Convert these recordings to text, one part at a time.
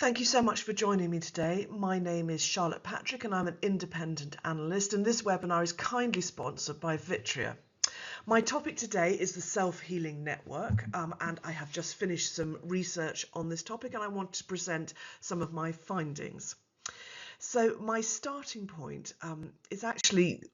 Thank you so much for joining me today. My name is Charlotte Patrick and I'm an independent analyst, and this webinar is kindly sponsored by Vitria. My topic today is the self-healing network, and I have just finished some research on this topic and I want to present some of my findings. So my starting point is actually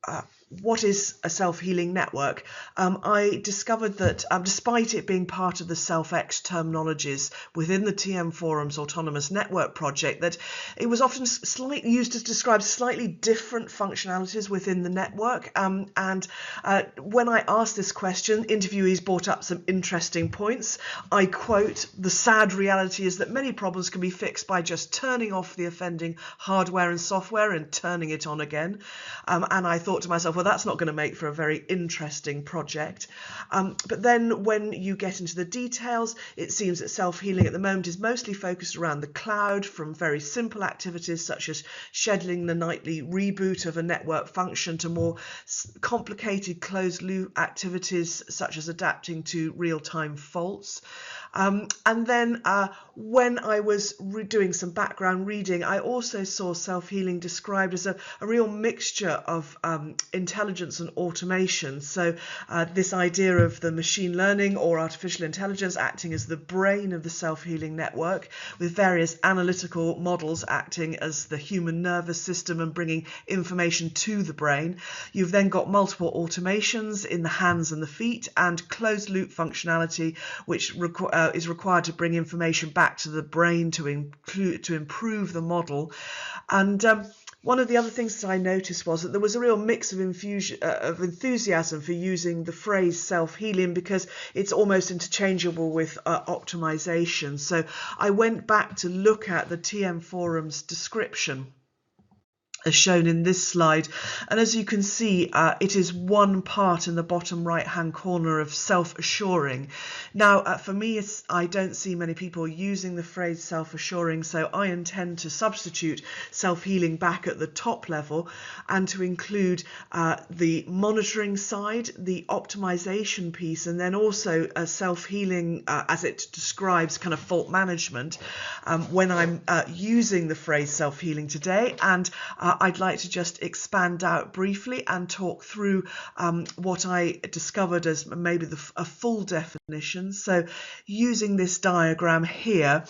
what is a self-healing network? I discovered that despite it being part of the self-X terminologies within the TM Forum's Autonomous Network project, that it was often slightly used to describe slightly different functionalities within the network. When I asked this question, interviewees brought up some interesting points. I quote, "The sad reality is that many problems can be fixed by just turning off the offending hardware and software and turning it on again." And I thought to myself, well, that's not going to make for a very interesting project. But then when you get into the details, it seems that self-healing at the moment is mostly focused around the cloud, from very simple activities such as scheduling the nightly reboot of a network function to more complicated closed loop activities such as adapting to real-time faults. And then when I was doing some background reading, I also saw self-healing described as a real mixture of intelligence and automation. So this idea of the machine learning or artificial intelligence acting as the brain of the self-healing network, with various analytical models acting as the human nervous system and bringing information to the brain. You've then got multiple automations in the hands and the feet, and closed loop functionality, which is required to bring information back to the brain to improve the model. And one of the other things that I noticed was that there was a real mix of enthusiasm for using the phrase self-healing, because it's almost interchangeable with optimization. So I went back to look at the TM Forum's description as shown in this slide, and as you can see, it is one part in the bottom right hand corner of self-assuring. Now for me, I don't see many people using the phrase self-assuring, so I intend to substitute self-healing back at the top level and to include the monitoring side, the optimization piece, and then also self-healing as it describes kind of fault management when I'm using the phrase self-healing today. And I'd like to just expand out briefly and talk through what I discovered as maybe a full definition. So using this diagram here,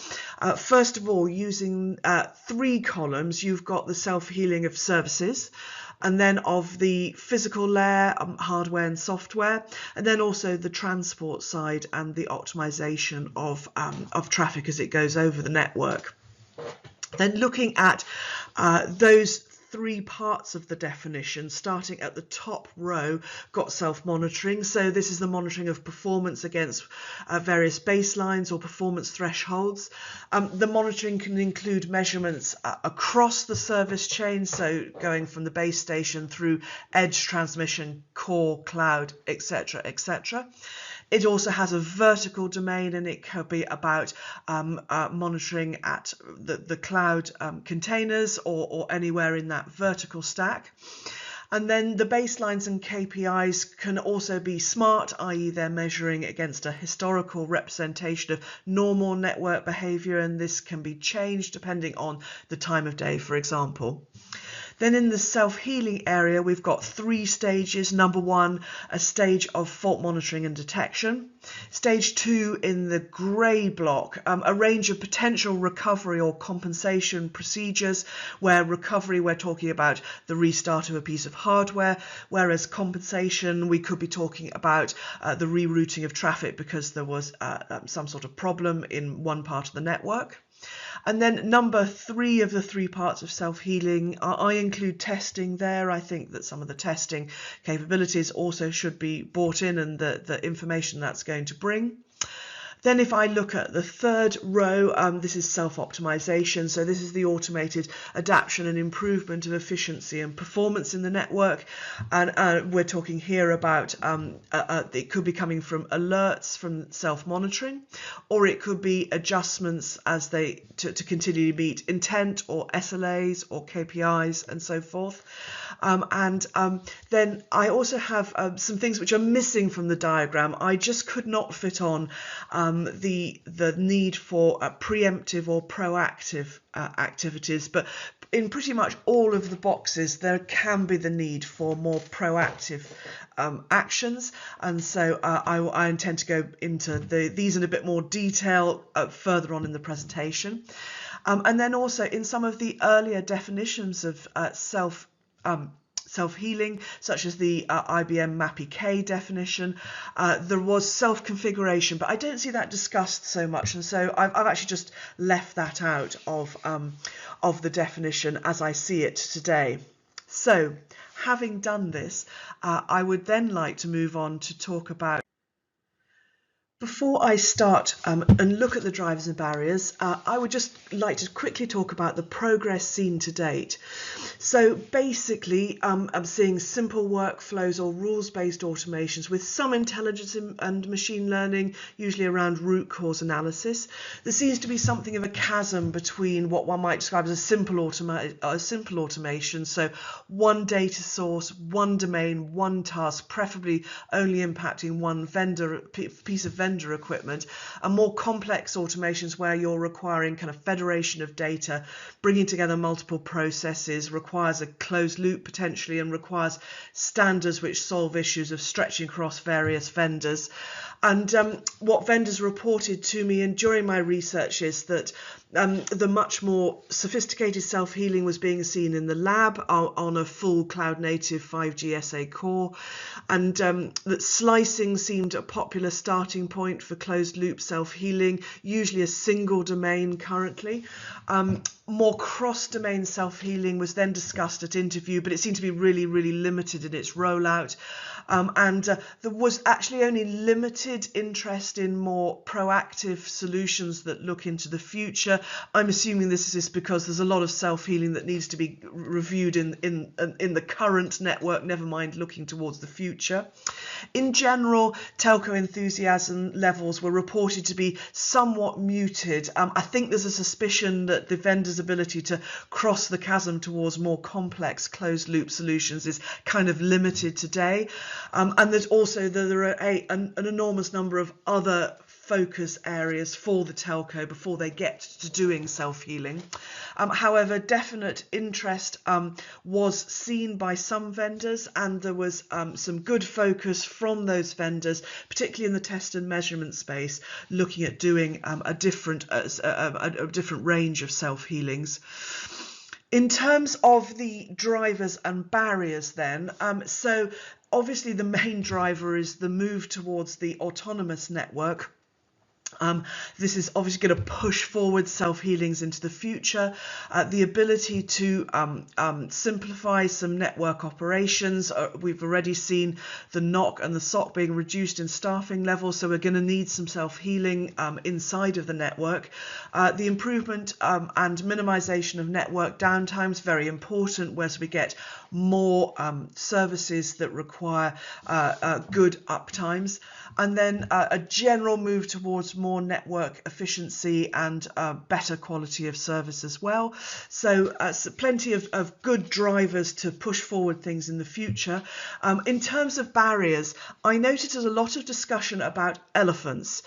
first of all, using 3 columns, you've got the self-healing of services, and then of the physical layer, hardware and software, and then also the transport side and the optimization of traffic as it goes over the network. Then looking at those 3 parts of the definition, starting at the top row, got self-monitoring. So this is the monitoring of performance against various baselines or performance thresholds. The monitoring can include measurements across the service chain, so going from the base station through edge transmission, core, cloud, etc., etc. It also has a vertical domain, and it could be about monitoring at the cloud containers or anywhere in that vertical stack. And then the baselines and KPIs can also be smart, i.e. they're measuring against a historical representation of normal network behavior, and this can be changed depending on the time of day, for example. Then in the self-healing area, we've got 3 stages. Number 1, a stage of fault monitoring and detection. Stage 2, in the grey block, a range of potential recovery or compensation procedures, where recovery, we're talking about the restart of a piece of hardware, whereas compensation, we could be talking about the rerouting of traffic because there was some sort of problem in one part of the network. And then number 3 of the 3 parts of self-healing, I include testing there. I think that some of the testing capabilities also should be brought in, and the information that's going to bring. Then if I look at the 3rd row, this is self-optimization. So this is the automated adaptation and improvement of efficiency and performance in the network. And we're talking here about, it could be coming from alerts from self-monitoring, or it could be adjustments as to continue to meet intent or SLAs or KPIs and so forth. Then I also have some things which are missing from the diagram. I just could not fit on the need for preemptive or proactive activities, but in pretty much all of the boxes there can be the need for more proactive actions, and so I intend to go into these in a bit more detail further on in the presentation. And then also in some of the earlier definitions of self-healing, such as the IBM MAPI-K definition, there was self-configuration, but I don't see that discussed so much, and so I've actually just left that out of the definition as I see it today. So, having done this, I would then like to move on to talk about. Before I start and look at the drivers and barriers, I would just like to quickly talk about the progress seen to date. So basically, I'm seeing simple workflows or rules-based automations with some intelligence and machine learning, usually around root cause analysis. There seems to be something of a chasm between what one might describe as a simple automation, so one data source, one domain, one task, preferably only impacting one piece of vendor equipment, and more complex automations where you're requiring kind of federation of data, bringing together multiple processes, requires a closed loop potentially, and requires standards which solve issues of stretching across various vendors. And what vendors reported to me and during my research is that the much more sophisticated self-healing was being seen in the lab on a full cloud-native 5G SA core, and that slicing seemed a popular starting point for closed-loop self-healing, usually a single domain currently. More cross-domain self-healing was then discussed at interview, but it seemed to be really, really limited in its rollout. There was actually only limited interest in more proactive solutions that look into the future. I'm assuming this is because there's a lot of self-healing that needs to be reviewed in the current network, never mind looking towards the future. In general, telco enthusiasm levels were reported to be somewhat muted. I think there's a suspicion that the vendor's ability to cross the chasm towards more complex closed-loop solutions is kind of limited today. And that also there are an enormous number of other focus areas for the telco before they get to doing self-healing. However, definite interest was seen by some vendors, and there was some good focus from those vendors, particularly in the test and measurement space, looking at doing a different range of self-healings. In terms of the drivers and barriers then, so obviously the main driver is the move towards the autonomous network. This is obviously going to push forward self-healings into the future. The ability to simplify some network operations. We've already seen the NOC and the SOC being reduced in staffing levels, so we're going to need some self-healing inside of the network. The improvement and minimization of network downtime is very important, as we get more services that require good uptimes. And then a general move towards more network efficiency and better quality of service as well. So plenty of good drivers to push forward things in the future. In terms of barriers, I noted there's a lot of discussion about elephants.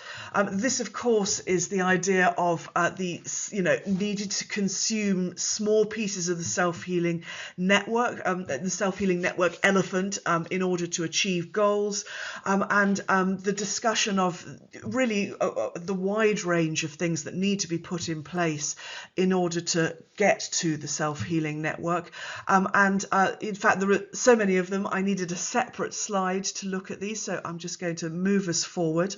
This, of course, is the idea of needed to consume small pieces of the self-healing network, the self-healing network elephant, in order to achieve goals, and the discussion of really the wide range of things that need to be put in place in order to get to the self-healing network. In fact, there are so many of them, I needed a separate slide to look at these, so I'm just going to move us forward.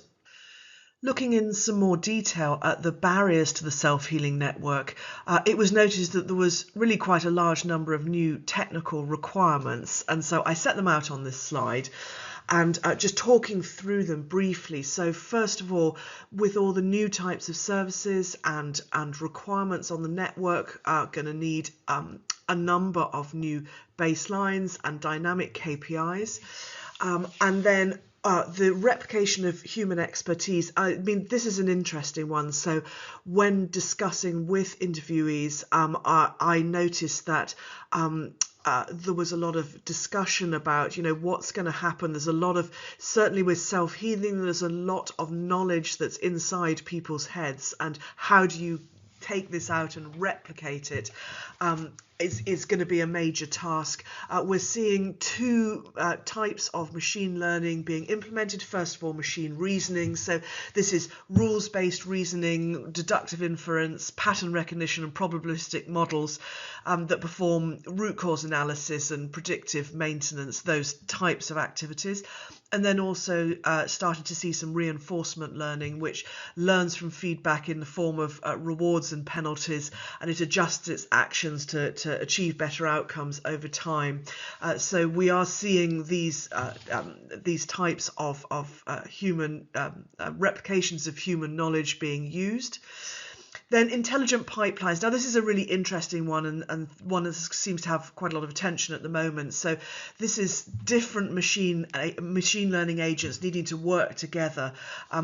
Looking in some more detail at the barriers to the self-healing network, it was noticed that there was really quite a large number of new technical requirements, and so I set them out on this slide. And just talking through them briefly. So first of all, with all the new types of services and requirements on the network, are going to need a number of new baselines and dynamic KPIs. And then the replication of human expertise. I mean, this is an interesting one. So when discussing with interviewees, I noticed that there was a lot of discussion about, what's going to happen. There's a lot of, certainly with self-healing, there's a lot of knowledge that's inside people's heads, and how do you take this out and replicate it is going to be a major task. We're seeing two types of machine learning being implemented. First of all, machine reasoning. So this is rules-based reasoning, deductive inference, pattern recognition and probabilistic models that perform root cause analysis and predictive maintenance, those types of activities. And then also started to see some reinforcement learning, which learns from feedback in the form of rewards and penalties, and it adjusts its actions to achieve better outcomes over time. So we are seeing these types of human replications of human knowledge being used. Then intelligent pipelines. Now this is a really interesting one, and one that seems to have quite a lot of attention at the moment. So this is different machine learning agents needing to work together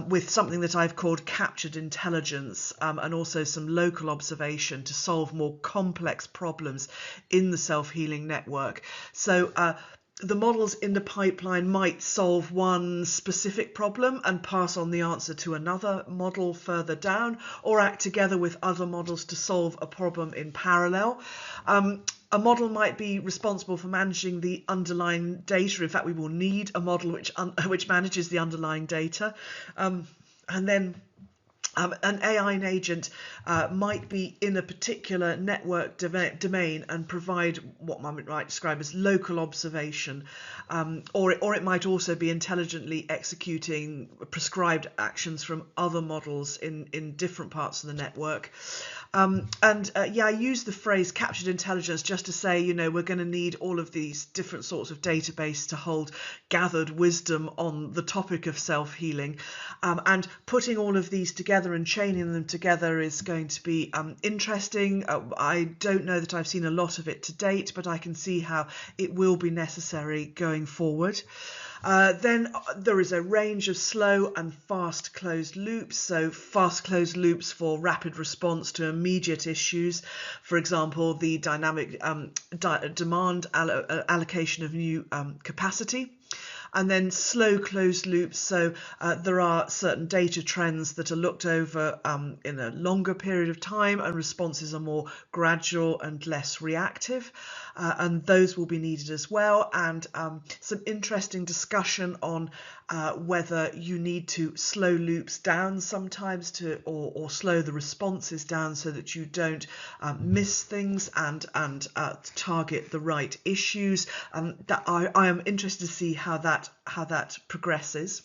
with something that I've called captured intelligence, and also some local observation to solve more complex problems in the self-healing network. So the models in the pipeline might solve one specific problem and pass on the answer to another model further down, or act together with other models to solve a problem in parallel. A model might be responsible for managing the underlying data. In fact, we will need a model which manages the underlying data. And then an AI agent might be in a particular network domain and provide what one might describe as local observation, or it might also be intelligently executing prescribed actions from other models in different parts of the network. I use the phrase captured intelligence just to say, we're going to need all of these different sorts of database to hold gathered wisdom on the topic of self-healing, and putting all of these together and chaining them together is going to be interesting. I don't know that I've seen a lot of it to date, but I can see how it will be necessary going forward. Then there is a range of slow and fast closed loops. So fast closed loops for rapid response to immediate issues. For example, the dynamic demand allocation of new capacity. And then slow closed loops, so there are certain data trends that are looked over in a longer period of time, and responses are more gradual and less reactive, and those will be needed as well. And some interesting discussion on whether you need to slow loops down sometimes or slow the responses down so that you don't miss things and target the right issues. That I am interested to see how that progresses.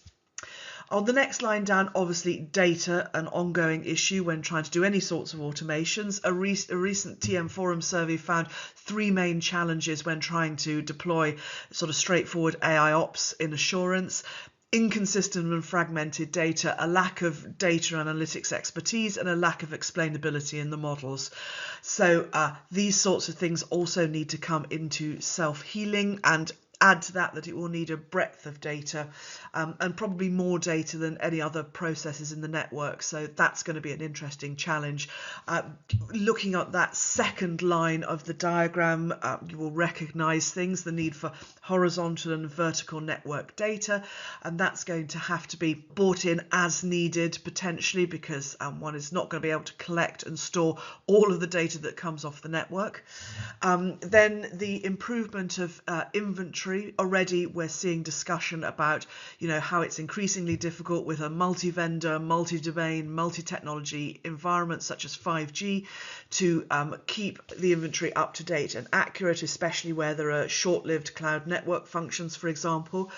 On the next line down, obviously data, an ongoing issue when trying to do any sorts of automations. A recent TM Forum survey found three main challenges when trying to deploy sort of straightforward AI ops in assurance: inconsistent and fragmented data, a lack of data analytics expertise, and a lack of explainability in the models. So these sorts of things also need to come into self-healing, and add to that it will need a breadth of data, and probably more data than any other processes in the network. So that's going to be an interesting challenge. Looking at that second line of the diagram, you will recognize things: the need for horizontal and vertical network data, and that's going to have to be brought in as needed potentially, because one is not going to be able to collect and store all of the data that comes off the network. Then the improvement of inventory. Already we're seeing discussion about how it's increasingly difficult with a multi-vendor, multi-domain, multi-technology environment such as 5G to keep the inventory up to date and accurate, especially where there are short-lived cloud network functions, for example.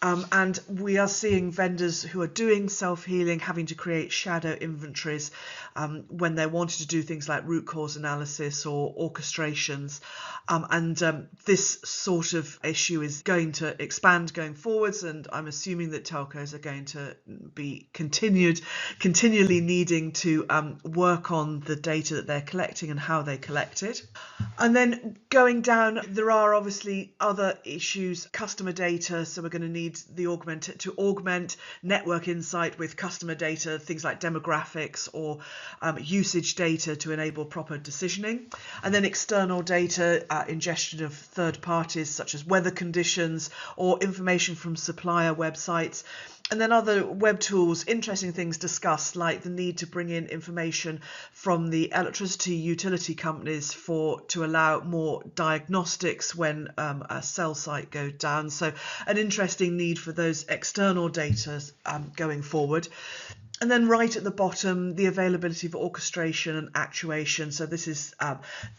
And we are seeing vendors who are doing self-healing having to create shadow inventories when they're wanting to do things like root cause analysis or orchestrations. This sort of issue issue is going to expand going forwards, and I'm assuming that telcos are going to be continually needing to work on the data that they're collecting and how they collect it. And then going down, there are obviously other issues, customer data. So we're going to need to augment network insight with customer data, things like demographics or usage data to enable proper decisioning. And then external data, ingestion of third parties such as weather conditions or information from supplier websites. And then other web tools, interesting things discussed, like the need to bring in information from the electricity utility companies to allow more diagnostics when a cell site goes down. So an interesting need for those external data going forward. And then right at the bottom, the availability for orchestration and actuation. So this is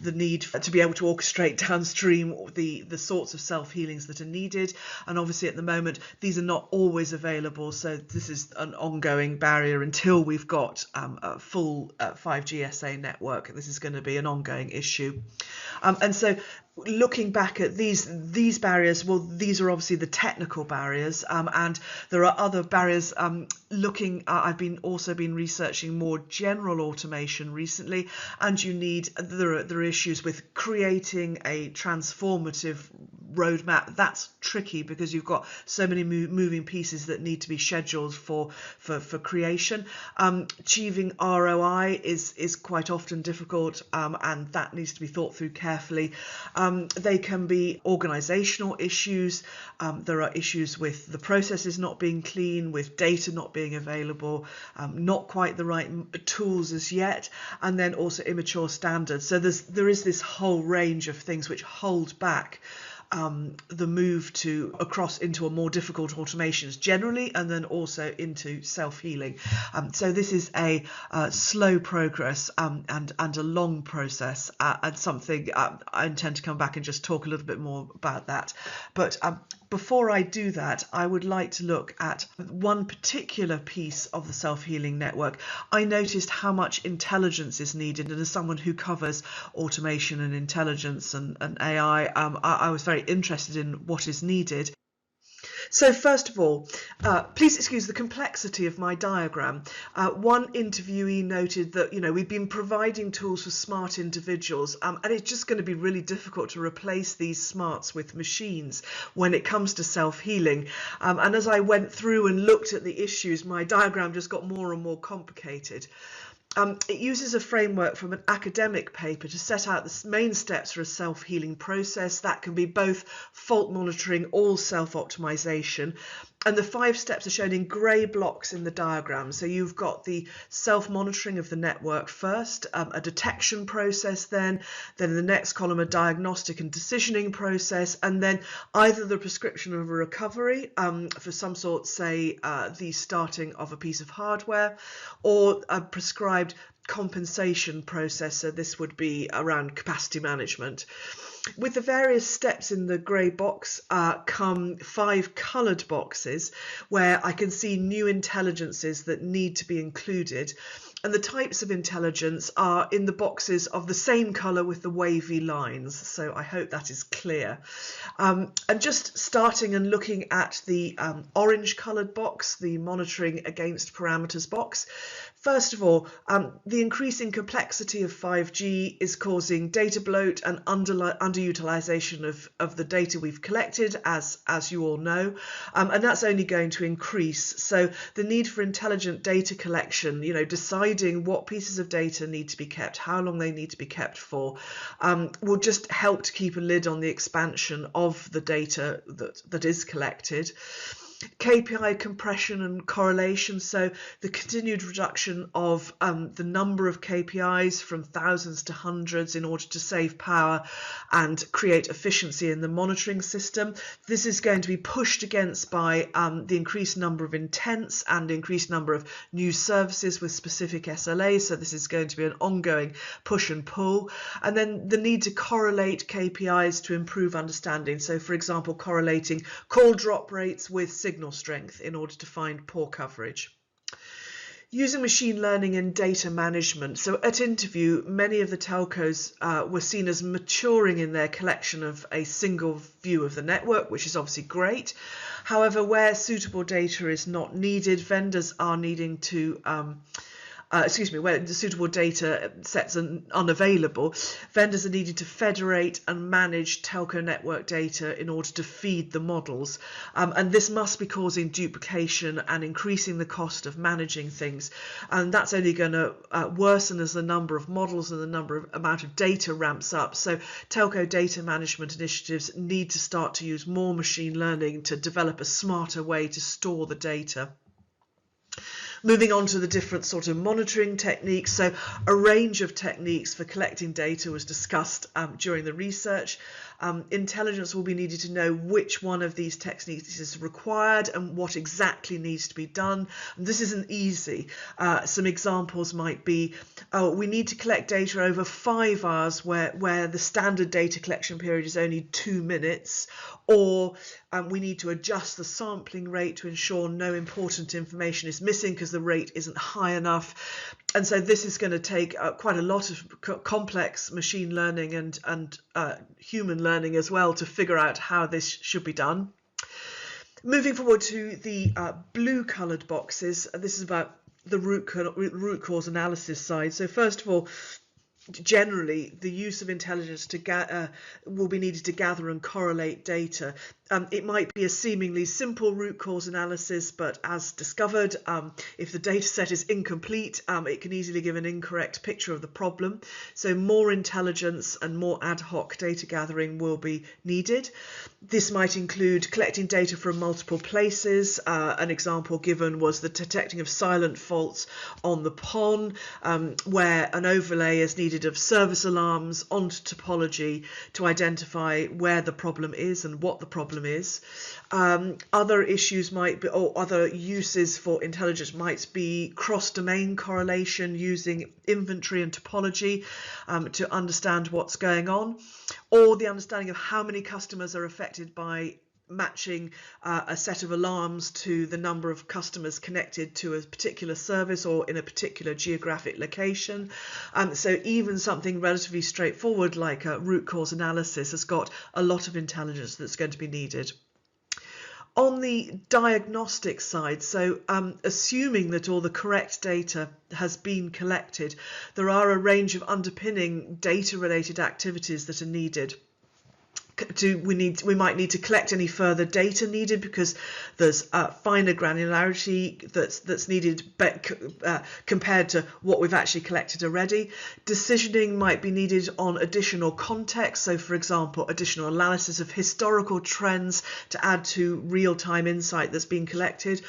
the need to be able to orchestrate downstream the sorts of self-healings that are needed. And obviously at the moment, these are not always available. So this is an ongoing barrier until we've got a full 5G SA network. This is going to be an ongoing issue. And so looking back at these barriers, well, these are obviously the technical barriers, and there are other barriers. I've also been researching more general automation recently, and there are issues with creating a transformative roadmap. That's tricky because you've got so many moving pieces that need to be scheduled for creation. Achieving ROI is quite often difficult, and that needs to be thought through carefully. They can be organizational issues. There are issues with the processes not being clean, with data not being available, not quite the right tools as yet, and then also immature standards. So there is this whole range of things which hold back the move across into a more difficult automations generally, and then also into self-healing. So this is a slow progress and a long process, and something I intend to come back and just talk a little bit more about that. But before I do that, I would like to look at one particular piece of the self-healing network. I noticed how much intelligence is needed, and as someone who covers automation and intelligence and AI, I was very interested in what is needed. So first of all, please excuse the complexity of my diagram. One interviewee noted that, we've been providing tools for smart individuals, and it's just going to be really difficult to replace these smarts with machines when it comes to self-healing. And as I went through and looked at the issues, my diagram just got more and more complicated. It uses a framework from an academic paper to set out the main steps for a self-healing process that can be both fault monitoring or self-optimization. And the 5 steps are shown in grey blocks in the diagram. So you've got the self-monitoring of the network first, a detection process then in the next column a diagnostic and decisioning process, and then either the prescription of a recovery for some sort, say the starting of a piece of hardware, or a prescribed compensation process. So this would be around capacity management. With the various steps in the grey box come 5 coloured boxes where I can see new intelligences that need to be included. And the types of intelligence are in the boxes of the same colour with the wavy lines. So I hope that is clear. And just starting and looking at the orange coloured box, the monitoring against parameters box. First of all, the increasing complexity of 5G is causing data bloat and underutilization of the data we've collected, as you all know, and that's only going to increase. So the need for intelligent data collection, deciding what pieces of data need to be kept, how long they need to be kept for, will just help to keep a lid on the expansion of the data that is collected. KPI compression and correlation, so the continued reduction of the number of KPIs from thousands to hundreds in order to save power and create efficiency in the monitoring system. This is going to be pushed against by the increased number of intents and increased number of new services with specific SLAs, so this is going to be an ongoing push and pull. And then the need to correlate KPIs to improve understanding, so for example correlating call drop rates with signal strength in order to find poor coverage. Using machine learning in data management. So at interview, many of the telcos were seen as maturing in their collection of a single view of the network, which is obviously great. However, where suitable data is not needed, vendors are needing to where the suitable data sets are unavailable, vendors are needing to federate and manage telco network data in order to feed the models. And this must be causing duplication and increasing the cost of managing things. And that's only going to worsen as the number of models and the amount of data ramps up. So telco data management initiatives need to start to use more machine learning to develop a smarter way to store the data. Moving on to the different sort of monitoring techniques. So a range of techniques for collecting data was discussed during the research. Intelligence will be needed to know which one of these techniques is required and what exactly needs to be done. And this isn't easy. Some examples might be, we need to collect data over 5 hours where the standard data collection period is only 2 minutes, or we need to adjust the sampling rate to ensure no important information is missing because the rate isn't high enough. And so this is going to take quite a lot of complex machine learning and human learning as well to figure out how this should be done. Moving forward to the blue coloured boxes, this is about the root cause analysis side. So first of all, generally, the use of intelligence will be needed to gather and correlate data. It might be a seemingly simple root cause analysis, but as discovered, if the data set is incomplete, it can easily give an incorrect picture of the problem. So more intelligence and more ad hoc data gathering will be needed. This might include collecting data from multiple places. An example given was the detecting of silent faults on the PON, where an overlay is needed of service alarms onto topology to identify where the problem is and what the problem is. Other issues might be, or other uses for intelligence might be cross-domain correlation using inventory and topology to understand what's going on, or the understanding of how many customers are affected by matching a set of alarms to the number of customers connected to a particular service or in a particular geographic location. So even something relatively straightforward like a root cause analysis has got a lot of intelligence that's going to be needed. On the diagnostic side, so assuming that all the correct data has been collected, there are a range of underpinning data-related activities that are needed. We might need to collect any further data needed because there's finer granularity that's needed compared to what we've actually collected already. Decisioning might be needed on additional context. So, for example, additional analysis of historical trends to add to real-time insight that's been collected.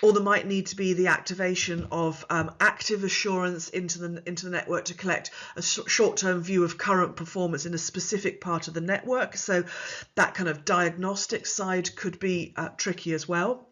Or there might need to be the activation of active assurance into the network to collect a short-term view of current performance in a specific part of the network. So that kind of diagnostic side could be tricky as well.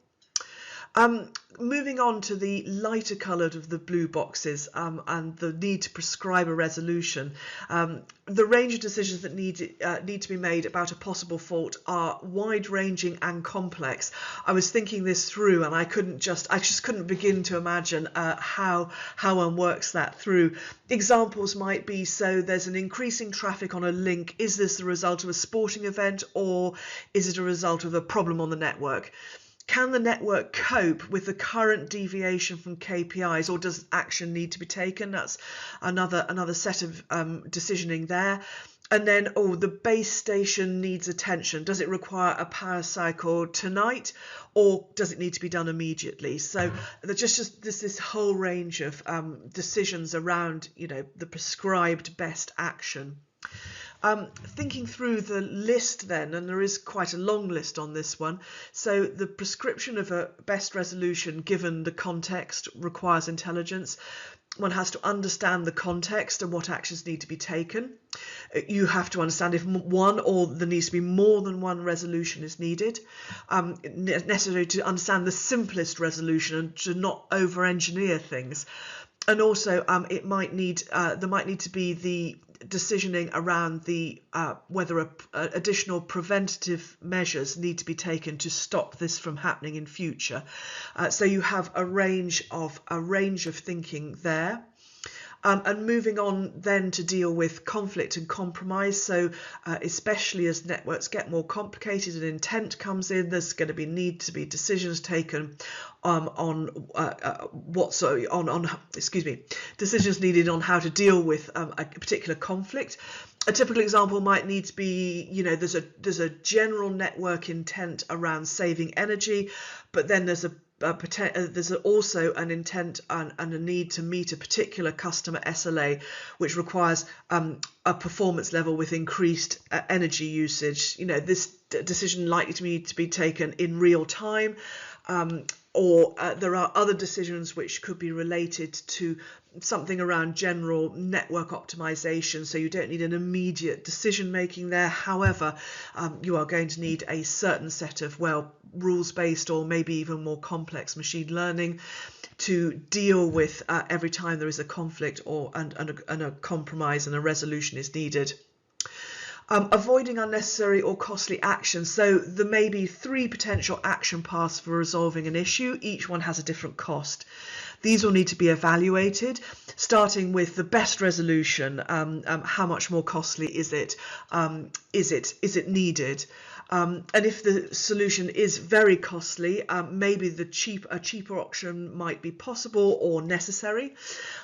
Moving on to the lighter coloured of the blue boxes and the need to prescribe a resolution. The range of decisions that need to be made about a possible fault are wide-ranging and complex. I was thinking this through and I just couldn't begin to imagine how one works that through. Examples might be, so there's an increasing traffic on a link. Is this the result of a sporting event or is it a result of a problem on the network? Can the network cope with the current deviation from KPIs, or does action need to be taken? That's another set of decisioning there. And then, the base station needs attention. Does it require a power cycle tonight, or does it need to be done immediately? So there's just this whole range of decisions around, the prescribed best action. Thinking through the list then, and there is quite a long list on this one, so the prescription of a best resolution given the context requires intelligence. One has to understand the context and what actions need to be taken. You have to understand if one or there needs to be more than one resolution is needed. Necessary to understand the simplest resolution and to not over-engineer things. and also it might need there might need to be the decisioning around the whether additional preventative measures need to be taken to stop this from happening in future. So you have a range of thinking there. And moving on then to deal with conflict and compromise. So especially as networks get more complicated and intent comes in, there's going to need to be decisions taken decisions needed on how to deal with a particular conflict. A typical example might need to be, there's a general network intent around saving energy, but then there's also an intent and a need to meet a particular customer SLA, which requires a performance level with increased energy usage. This decision likely to need to be taken in real time, or there are other decisions which could be related to something around general network optimization, so you don't need an immediate decision making there. However, you are going to need a certain set of rules-based or maybe even more complex machine learning to deal with every time there is a conflict and a compromise and a resolution is needed. Avoiding unnecessary or costly actions. So there may be 3 potential action paths for resolving an issue. Each one has a different cost. These will need to be evaluated, starting with the best resolution. How much more costly is it? Is it needed? And if the solution is very costly, maybe a cheaper option might be possible or necessary,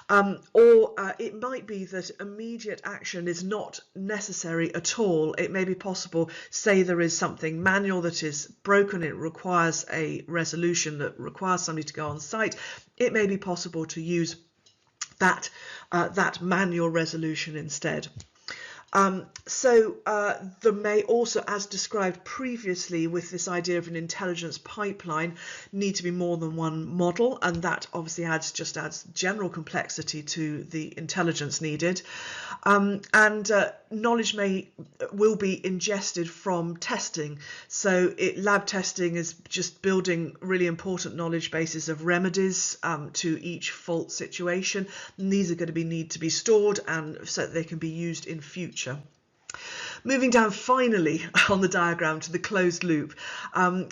or it might be that immediate action is not necessary at all. It may be possible, say there is something manual that is broken, it requires a resolution that requires somebody to go on site. It may be possible to use that manual resolution instead. There may also, as described previously with this idea of an intelligence pipeline, need to be more than one model, and that obviously adds general complexity to the intelligence needed. Knowledge will be ingested from testing. So lab testing is just building really important knowledge bases of remedies to each fault situation. And these are going to need to be stored and so that they can be used in future. Moving down finally on the diagram to the closed loop,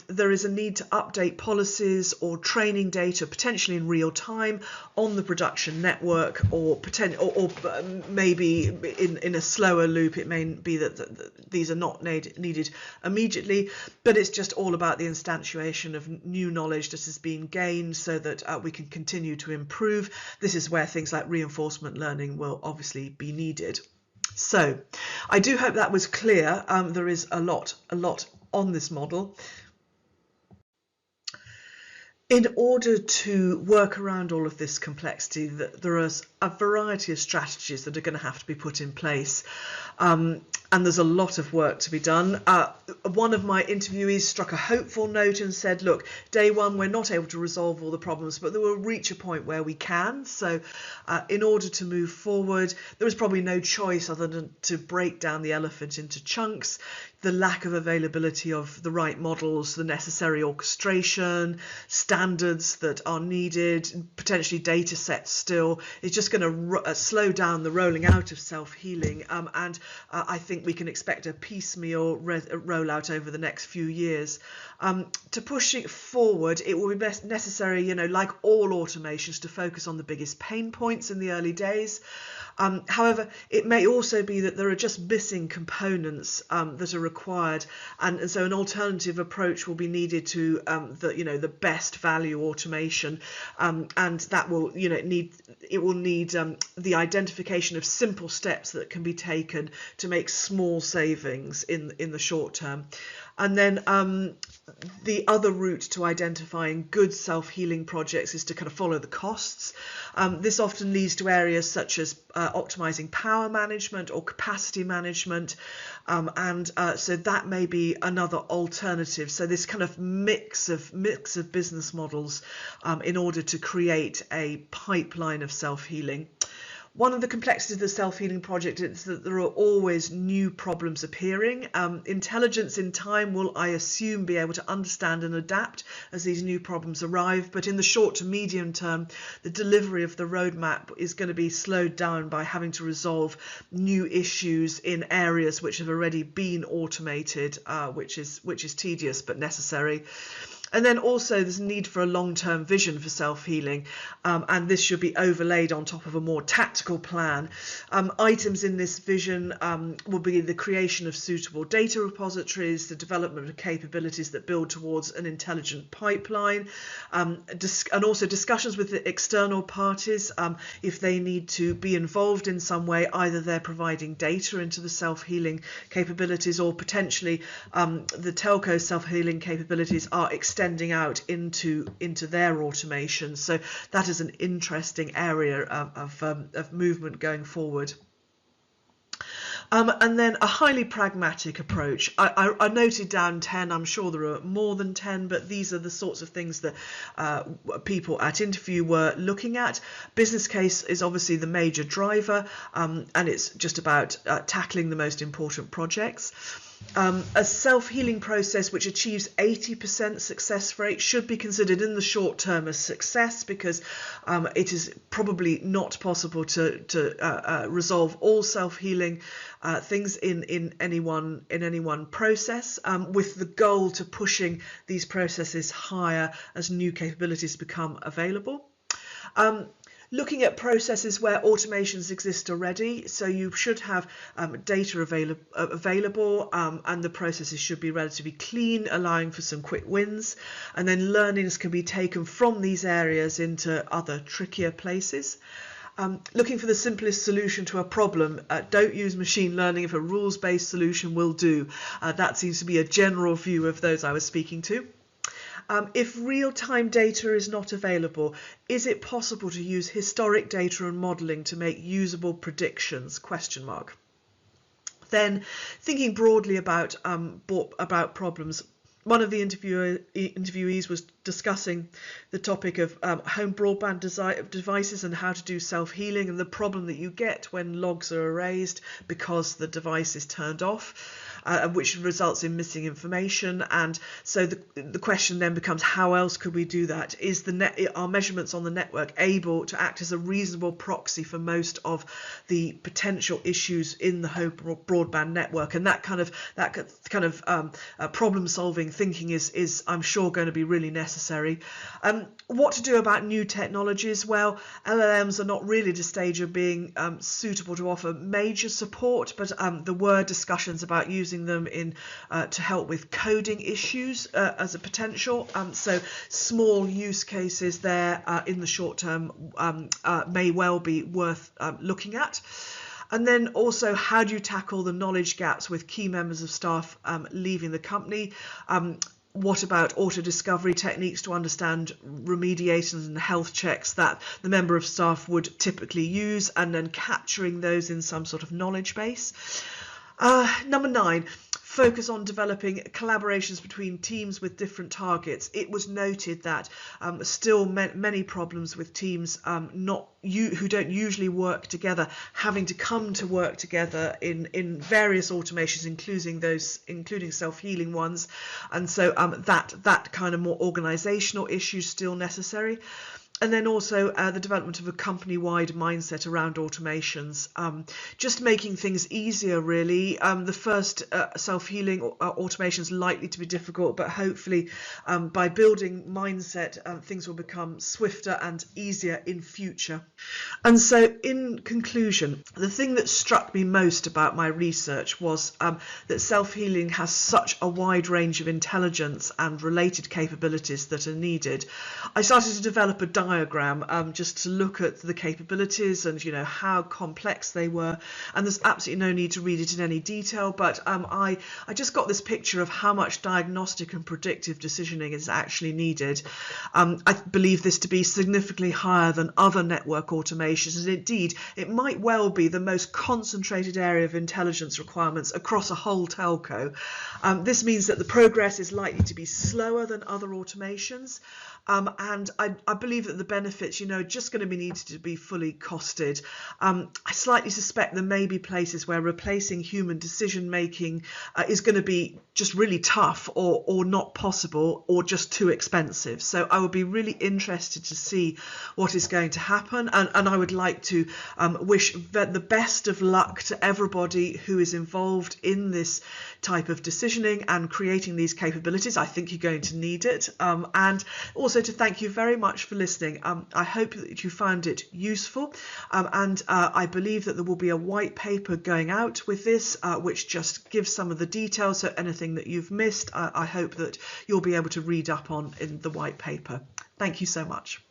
there is a need to update policies or training data potentially in real time on the production network, or maybe in a slower loop. It may be that these are not needed immediately, but it's just all about the instantiation of new knowledge that has been gained so that we can continue to improve. This is where things like reinforcement learning will obviously be needed. So I do hope that was clear. There is a lot on this model. In order to work around all of this complexity, there is a variety of strategies that are going to have to be put in place. And there's a lot of work to be done. One of my interviewees struck a hopeful note and said, look, day one, we're not able to resolve all the problems, but they will reach a point where we can. So in order to move forward, there was probably no choice other than to break down the elephant into chunks. The lack of availability of the right models, the necessary orchestration, standards that are needed, potentially data sets still, is just going to slow down the rolling out of self-healing. And I think we can expect a piecemeal rollout over the next few years. To push it forward, it will be necessary, like all automations, to focus on the biggest pain points in the early days. However, it may also be that there are just missing components that are required, and so an alternative approach will be needed to the best value automation, and that will need the identification of simple steps that can be taken to make small savings in the short term. And then the other route to identifying good self-healing projects is to kind of follow the costs. This often leads to areas such as optimizing power management or capacity management, so that may be another alternative. So this kind of mix of business models in order to create a pipeline of self-healing. One of the complexities of the self-healing project is that there are always new problems appearing. Intelligence in time will, I assume, be able to understand and adapt as these new problems arrive, but in the short to medium term, the delivery of the roadmap is going to be slowed down by having to resolve new issues in areas which have already been automated, which is tedious but necessary. And then also there's a need for a long-term vision for self-healing, and this should be overlaid on top of a more tactical plan. Items in this vision will be the creation of suitable data repositories, the development of capabilities that build towards an intelligent pipeline, and also discussions with the external parties if they need to be involved in some way. Either they're providing data into the self-healing capabilities, or potentially the telco self-healing capabilities are extending out into their automation. So that is an interesting area of movement going forward. And then a highly pragmatic approach. I noted down 10, I'm sure there are more than 10, but these are the sorts of things that people at interview were looking at. Business case is obviously the major driver, and it's just about tackling the most important projects. A self-healing process which achieves 80% success rate should be considered in the short term as success, because it is probably not possible to resolve all self-healing things in any one process, with the goal to pushing these processes higher as new capabilities become available. Looking at processes where automations exist already, so you should have data available, and the processes should be relatively clean, allowing for some quick wins, and then learnings can be taken from these areas into other trickier places. Looking for the simplest solution to a problem. Don't use machine learning if a rules-based solution will do. That seems to be a general view of those I was speaking to. If real-time data is not available, is it possible to use historic data and modelling to make usable predictions? ? Then, thinking broadly about problems. One of the interviewees was discussing the topic of home broadband devices and how to do self-healing, and the problem that you get when logs are erased because the device is turned off, which results in missing information. And so the question then becomes, how else could we do that? Are measurements on the network able to act as a reasonable proxy for most of the potential issues in the home broadband network? And that kind of problem-solving thinking is I'm sure going to be really necessary. What to do about new technologies? Well, LLMs are not really at a stage of being suitable to offer major support, but there were discussions about using them to help with coding issues as a potential. So small use cases there in the short term may well be worth looking at. And then also, how do you tackle the knowledge gaps with key members of staff leaving the company? What about auto-discovery techniques to understand remediations and health checks that the member of staff would typically use, and then capturing those in some sort of knowledge base? Number 9. Focus on developing collaborations between teams with different targets. It was noted that still many problems with teams who don't usually work together, having to come to work together in various automations, including self-healing ones, and so that kind of more organisational issue still necessary. And then also the development of a company-wide mindset around automations, just making things easier, really. The first self-healing automations likely to be difficult, but hopefully by building mindset, things will become swifter and easier in future. And so, in conclusion, the thing that struck me most about my research was that self-healing has such a wide range of intelligence and related capabilities that are needed. I started to develop a diagram just to look at the capabilities and how complex they were, and there's absolutely no need to read it in any detail, but I just got this picture of how much diagnostic and predictive decisioning is actually needed. I believe this to be significantly higher than other network automations, and indeed it might well be the most concentrated area of intelligence requirements across a whole telco. This means that the progress is likely to be slower than other automations, and I believe that the benefits, just going to be needed to be fully costed. I slightly suspect there may be places where replacing human decision making is going to be just really tough or not possible or just too expensive. So I would be really interested to see what is going to happen, and I would like to wish the best of luck to everybody who is involved in this type of decisioning and creating these capabilities. I think you're going to need it, and also to thank you very much for listening. I hope that you found it useful, and I believe that there will be a white paper going out with this which just gives some of the details, so anything that you've missed I hope that you'll be able to read up on in the white paper. Thank you so much.